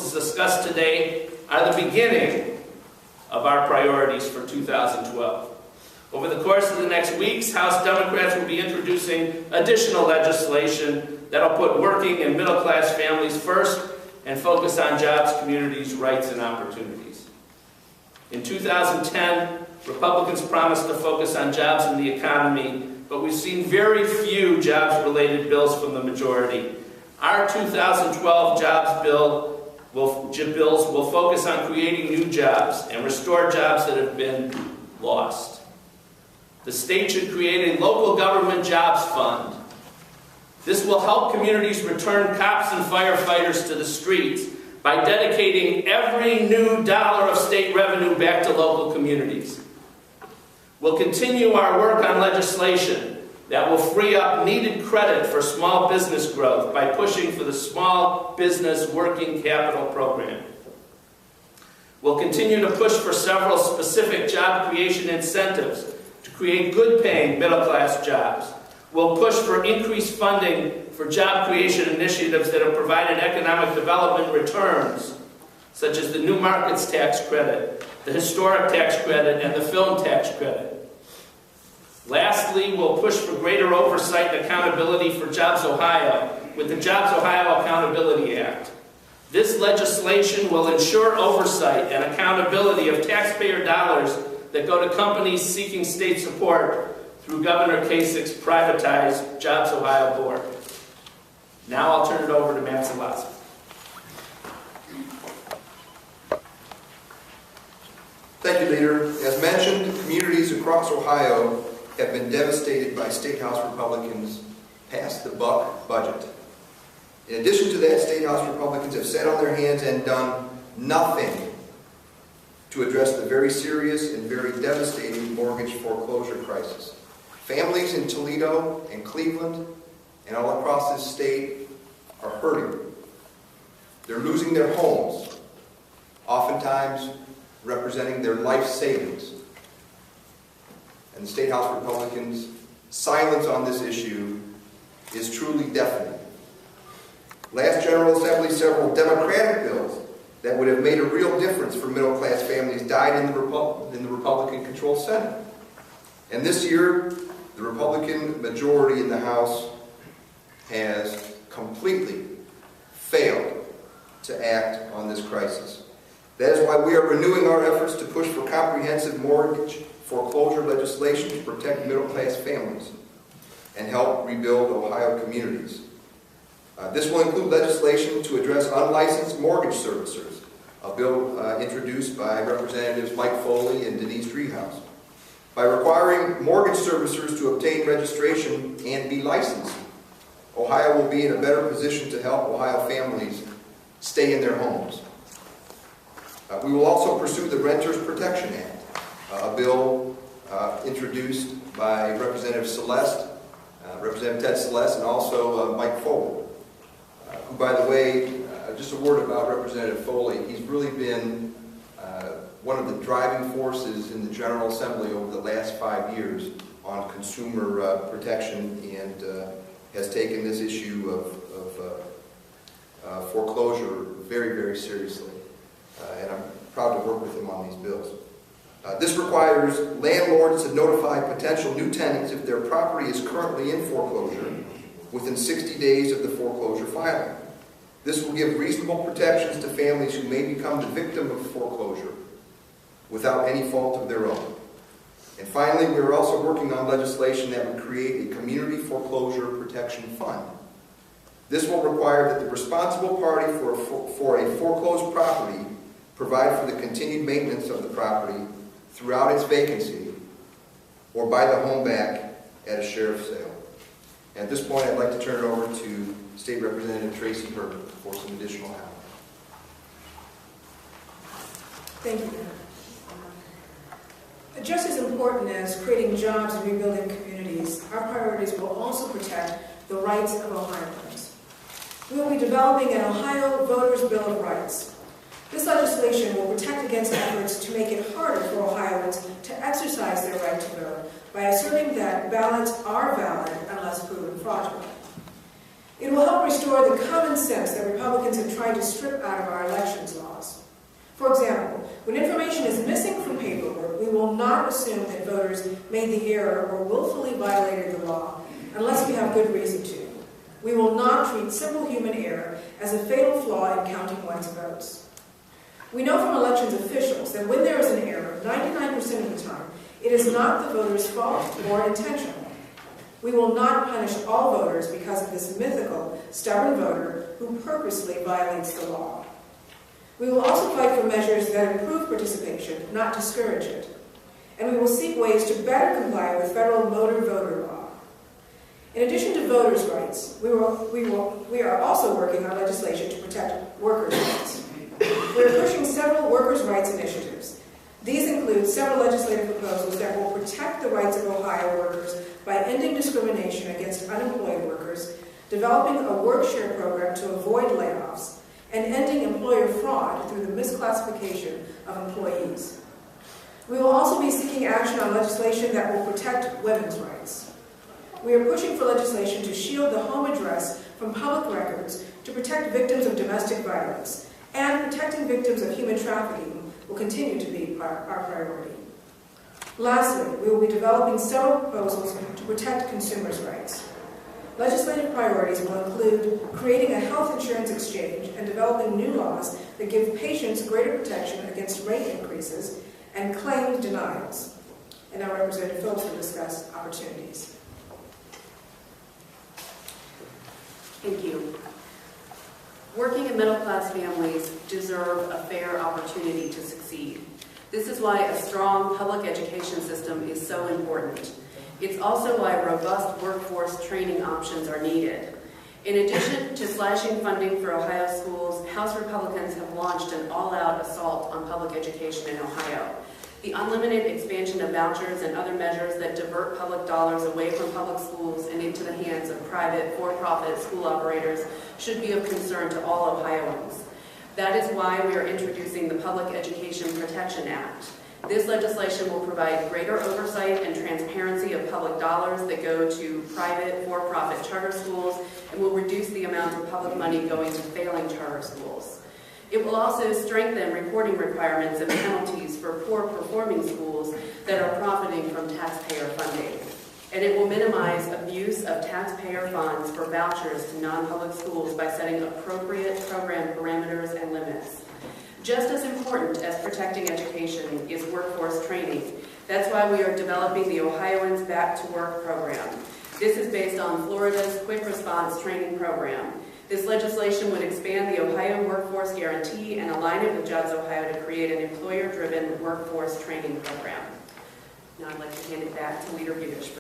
discussed today are the beginning of our priorities for 2012. Over the course of the next weeks, House Democrats will be introducing additional legislation that will put working and middle-class families first and focus on jobs, communities, rights, and opportunities. In 2010, Republicans promised to focus on jobs and the economy, but we've seen very few jobs-related bills from the majority. Our 2012 jobs bills will focus on creating new jobs and restore jobs that have been lost. The state should create a local government jobs fund. This will help communities return cops and firefighters to the streets by dedicating every new dollar of state revenue back to local communities. We'll continue our work on legislation that will free up needed credit for small business growth by pushing for the Small Business Working Capital Program. We'll continue to push for several specific job creation incentives to create good-paying middle-class jobs. We'll push for increased funding for job creation initiatives that have provided economic development returns, such as the New Markets Tax Credit, the Historic Tax Credit, and the Film Tax Credit. Lastly, we'll push for greater oversight and accountability for Jobs Ohio with the Jobs Ohio Accountability Act. This legislation will ensure oversight and accountability of taxpayer dollars that go to companies seeking state support through Governor Kasich's privatized Jobs Ohio Board. Now I'll turn it over to Matt Szollosi. Thank you, Leader. As mentioned, communities across Ohio have been devastated by State House Republicans' pass-the-buck budget. In addition to that, State House Republicans have sat on their hands and done nothing to address the very serious and very devastating mortgage foreclosure crisis. Families in Toledo and Cleveland and all across this state are hurting. They're losing their homes, oftentimes representing their life savings. And the State House Republicans' silence on this issue is truly deafening. Last General Assembly, several Democratic bills that would have made a real difference for middle-class families died in the Republican-controlled Senate. And this year, the Republican majority in the House has completely failed to act on this crisis. That is why we are renewing our efforts to push for comprehensive mortgage foreclosure legislation to protect middle-class families and help rebuild Ohio communities. This will include legislation to address unlicensed mortgage servicers, a bill introduced by Representatives Mike Foley and Denise Driehaus. By requiring mortgage servicers to obtain registration and be licensed, Ohio will be in a better position to help Ohio families stay in their homes. We will also pursue the Renters Protection Act, a bill introduced by Representative Ted Celeste, and also Mike Foley, who, by the way, just a word about Representative Foley, he's really been one of the driving forces in the General Assembly over the last 5 years on consumer protection, and has taken this issue of foreclosure very, very seriously. And I'm proud to work with him on these bills. This requires landlords to notify potential new tenants if their property is currently in foreclosure within 60 days of the foreclosure filing. This will give reasonable protections to families who may become the victim of foreclosure without any fault of their own. And finally, we are also working on legislation that would create a community foreclosure protection fund. This will require that the responsible party for a foreclosed property provide for the continued maintenance of the property throughout its vacancy, or buy the home back at a sheriff's sale. And at this point, I'd like to turn it over to State Representative Tracy Burke for some additional help. Thank you. Just as important as creating jobs and rebuilding communities, our priorities will also protect the rights of Ohioans. We will be developing an Ohio Voters' Bill of Rights. This legislation will protect against efforts to make it harder for Ohioans to exercise their right to vote by asserting that ballots are valid unless proven fraudulent. It will help restore the common sense that Republicans have tried to strip out of our election not assume that voters made the error or willfully violated the law unless we have good reason to. We will not treat simple human error as a fatal flaw in counting one's votes. We know from elections officials that when there is an error, 99% of the time, it is not the voter's fault or intentional. We will not punish all voters because of this mythical, stubborn voter who purposely violates the law. We will also fight for measures that improve participation, not discourage it. And we will seek ways to better comply with federal motor voter law. In addition to voters' rights, we are also working on legislation to protect workers' rights. We are pushing several workers' rights initiatives. These include several legislative proposals that will protect the rights of Ohio workers by ending discrimination against unemployed workers, developing a work-share program to avoid layoffs, and ending employer fraud through the misclassification of employees. We will also be seeking action on legislation that will protect women's rights. We are pushing for legislation to shield the home address from public records to protect victims of domestic violence, and protecting victims of human trafficking will continue to be our priority. Lastly, we will be developing several proposals to protect consumers' rights. Legislative priorities will include creating a health insurance exchange and developing new laws that give patients greater protection against rate increases and claim denials. And now Representative Phillips will discuss opportunities. Thank you. Working and middle-class families deserve a fair opportunity to succeed. This is why a strong public education system is so important. It's also why robust workforce training options are needed. In addition to slashing funding for Ohio schools, House Republicans have launched an all-out assault on public education in Ohio. The unlimited expansion of vouchers and other measures that divert public dollars away from public schools and into the hands of private, for-profit school operators should be of concern to all Ohioans. That is why we are introducing the Public Education Protection Act. This legislation will provide greater oversight and transparency of public dollars that go to private, for-profit charter schools and will reduce the amount of public money going to failing charter schools. It will also strengthen reporting requirements and penalties for poor-performing schools that are profiting from taxpayer funding. And it will minimize abuse of taxpayer funds for vouchers to non-public schools by setting appropriate program parameters and limits. Just as important as protecting education is workforce training. That's why we are developing the Ohioans Back to Work program. This is based on Florida's Quick Response Training Program. This legislation would expand the Ohio Workforce Guarantee and align it with Jobs Ohio to create an employer-driven workforce training program. Now I'd like to hand it back to Leader Budish.